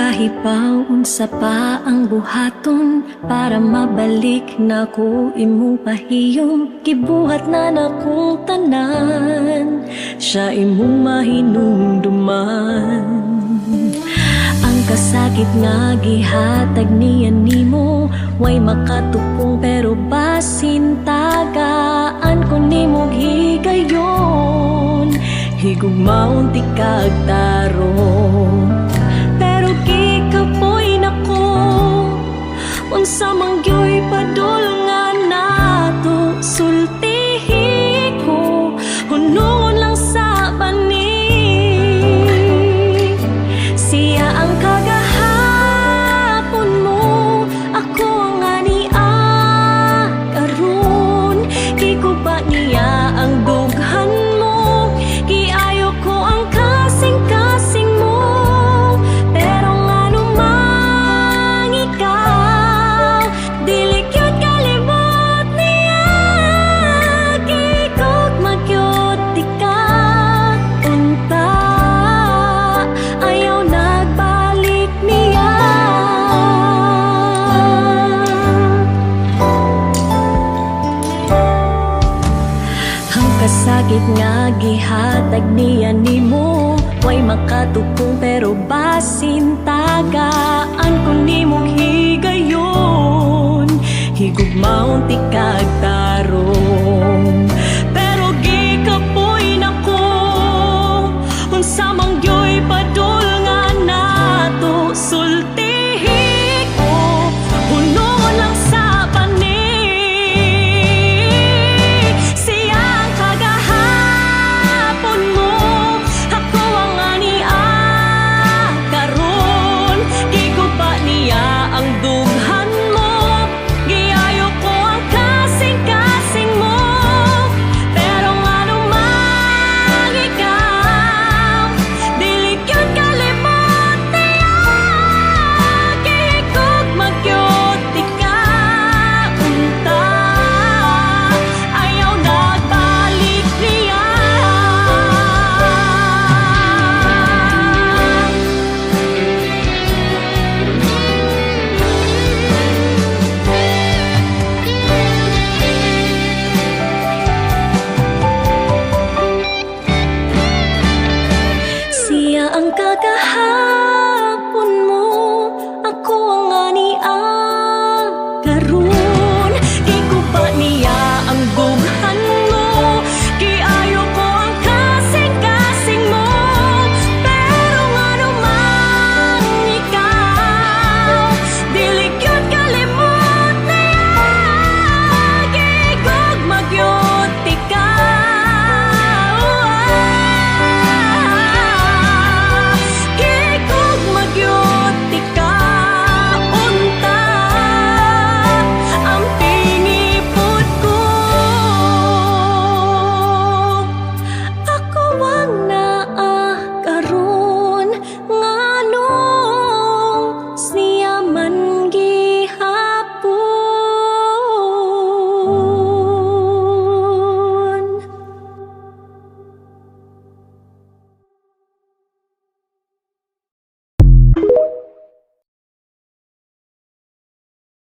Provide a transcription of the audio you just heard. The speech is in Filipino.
Kahibaw unsa pa ang buhaton para mabalik na ko imo pahiyom. Gibuhat na nakong tanan, siya imong mahinumduman. Ang kasakit nga gihatag niya nimo, way makatupong pero basin tagaan ko nimo higayon. Higugmaon ti kagtarong pero gikapoy nako, unsa man gyoy padul nga nato sultihi ko, hunungon lang sa bani. Siya ang kagahapon mo, ako ang ania karon. Giguba niya ang dughan mo, giayo ko ang kasing-kasing mo. Pero ngano mang ikaw, dili gyud kalibot niya. Gigugma-gyud di ka, unta ayaw nagbalik niya. Ang kasakit nga gihatag niya nimo, way makatupong pero basin tagaan ko nimong higayon. Higugmaon ti kagtarong